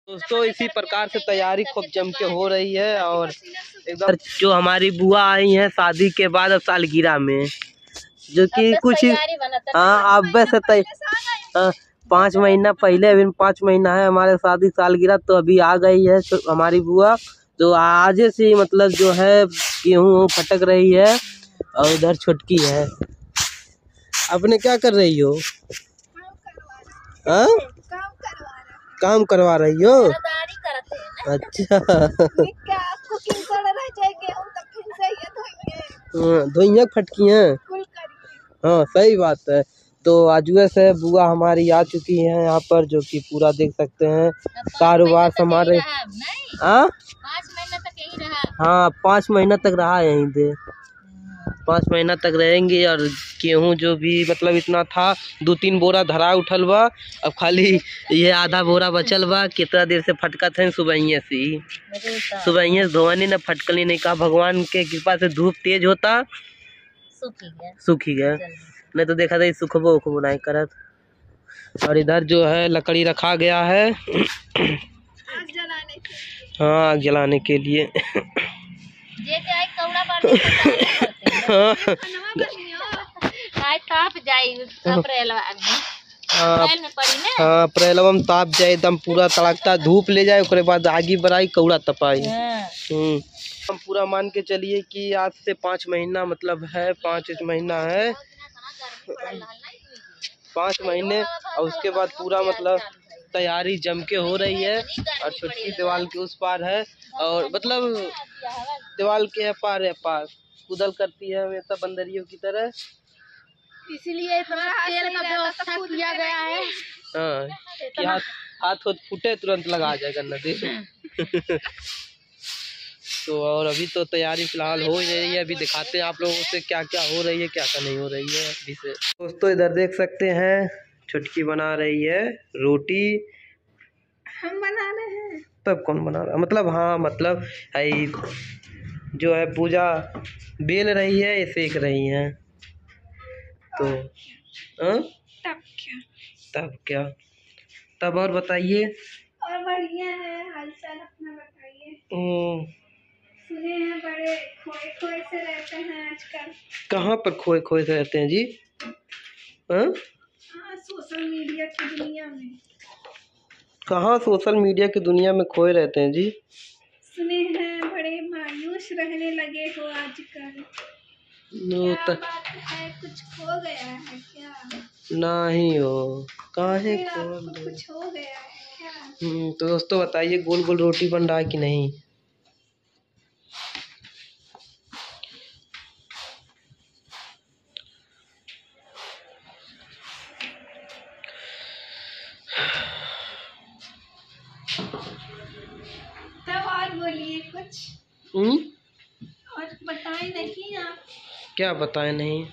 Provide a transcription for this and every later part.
दोस्तों इसी प्रकार से तैयारी खूब जम के हो रही है। और एकदम जो हमारी बुआ आई हैं शादी के बाद अब सालगिरह में, जो कि कुछ हाँ अब वैसे हाँ 5 महीना पहले, अभी 5 महीना है हमारे शादी सालगिरह, तो अभी आ गई है हमारी बुआ। तो आज से मतलब जो है गेहूँ फटक रही है और उधर छुटकी है। अपने क्या कर रही हो? हाँ काम करवा रही हो? अच्छा धोइया फटकी हैं। हाँ सही बात है। तो आज से बुआ हमारी आ चुकी है यहाँ पर, जो कि पूरा देख सकते हैं कारोबार संभाल रहे। हाँ 5 महीना तक रहा यहीं पे, 5 महीना तक रहेंगे। और गेहूँ जो भी मतलब इतना था 2-3 बोरा धरा उठल बा, अब खाली ये आधा बोरा बचल बा। कितना देर से फटका थे सुबह से धोवनी न फटकली नहीं, कहा भगवान के कृपा से धूप तेज होता सूखी गया, नहीं तो देखा था सुखबो उखबो नहीं करत। और इधर जो है लकड़ी रखा गया है हाँ आग जलाने के लिए। अप्रैल में ताप जाए एकदम पूरा तड़कता धूप ले जाए, उसके बाद आगी बढ़ाई कौड़ा तपाई। हम पूरा मान के चलिए कि आज से 5 महीना मतलब है, 5 महीना है 5 महीने। और उसके बाद पूरा मतलब तैयारी जम के हो रही है। और छुटकी दीवार के उस पार है, और मतलब दीवार के पार कुदल करती है हमेशा बंदरियों की तरह, इसीलिए तेल का व्यवस्था किया गया है। हाँ कि हाथ फूटे तुरंत लगा जाएगा नदी तो और अभी तो तैयारी फिलहाल हो ही रही है। अभी दिखाते हैं आप लोगों से क्या क्या हो रही है, क्या क्या नहीं हो रही है अभी से। दोस्तों इधर देख सकते हैं छुटकी बना रही है रोटी। हम बना रहे हैं तब कौन बना रहा, मतलब हाँ मतलब है जो है पूजा बेल रही है, ये सेक रही है। तो तब क्या तब और बताइए। और बढ़िया है, हालचाल अपना बताइए। सुने हैं बड़े खोए खोए से रहते हैं आजकल। कहाँ पर खोए खोए से रहते हैं जी? सोशल मीडिया की दुनिया में। कहाँ सोशल मीडिया की दुनिया में खोए रहते हैं जी? सुने हैं बड़े मायूस रहने लगे हो आजकल। क्या बात है, कुछ खो गया है क्या? नहीं हो, काहे खो कुछ हो गया है क्या? तो दोस्तों बताइए गोल गोल रोटी बन रहा है कि नहीं? तब और बोलिए कुछ। और बताएं नहीं आप? क्या बताएं नहीं?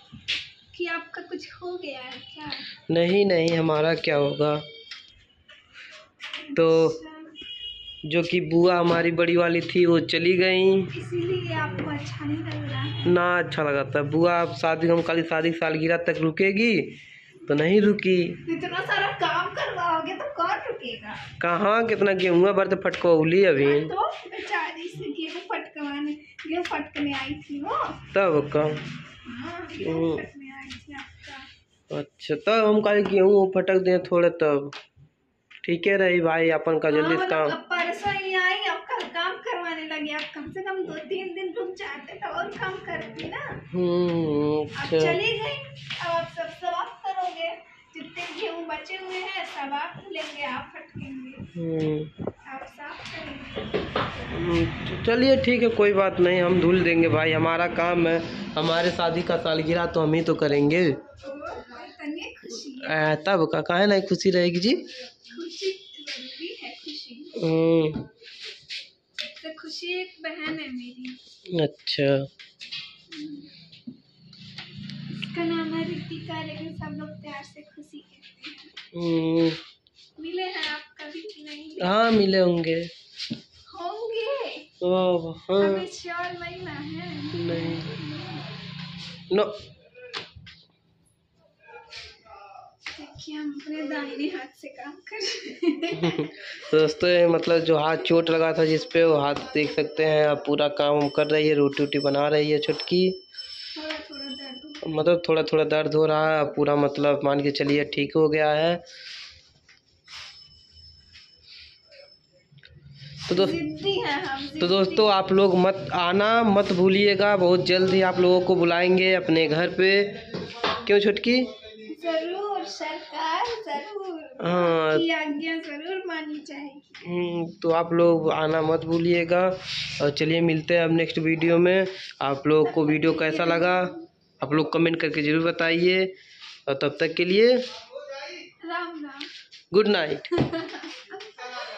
कि आपका कुछ हो गया है क्या? नहीं नहीं हमारा क्या होगा। तो जो कि बुआ हमारी बड़ी वाली थी वो चली गई, इसीलिए आपको अच्छा नहीं लग रहा ना? अच्छा लगा था बुआ। अब शादी हम खाली शादी सालगिरह तक रुकेगी तो नहीं रुकी। इतना सारा काम करवाओगे तो कौन रुकेगा? कहाँ कितना गेहूं भर तो फटकौली अभी। तो बेचारी से गेहूं फटकने आई थी वो तब का। अच्छा तब हम कल गेहूं फटक दें थोड़े, तब ठीक है रही भाई अपन का जल्दी काम। परसों ही आई अब कल काम करवाने लगे, आप कम से कम 2-3 दिन रुक जाते तो और काम करती ना। अब चली गई, अब आप सब आप करोगे, जितने गेहूं बचे हुए हैं सब आप लेंगे, आप फटकेंगे, आप साफ करेंगे। चलिए ठीक है कोई बात नहीं, हम धुल देंगे भाई, हमारा काम है। हमारे शादी का सालगिरह तो हम ही तो करेंगे। तब का काहे नहीं खुशी रहेगी जी? खुशी जरूरी है, खुशी तो खुशी एक बहन है मेरी। अच्छा इसका नाम है रितिका, लेकिन सब लोग प्यार से खुशी कहते हैं। मिले हैं आप कभी कि नहीं? हाँ मिले होंगे। ओह हाँ अभी श्योर नहीं ना है? नहीं नो कि हम अपने दाहिने हाथ से काम कर तो दोस्तों मतलब जो हाथ चोट लगा था जिस पे, वो हाथ देख सकते हैं अब पूरा काम कर रही है, रोटी वोटी बना रही है छुटकी। मतलब थोड़ा थोड़ा दर्द हो रहा है, पूरा मतलब मान के चलिए ठीक हो गया है। तो दोस्तों आप लोग मत भूलिएगा, बहुत जल्द ही आप लोगों को बुलाएंगे अपने घर पे। क्यों छुटकी? जरूर सरकार, जरूर। हाँ, आपकी आज्ञा जरूर माननी चाहिए। तो आप लोग आना मत भूलिएगा। और चलिए मिलते हैं अब नेक्स्ट वीडियो में। आप लोग को वीडियो कैसा लगा आप लोग कमेंट करके ज़रूर बताइए। और तब तक के लिए राम राम, गुड नाइट।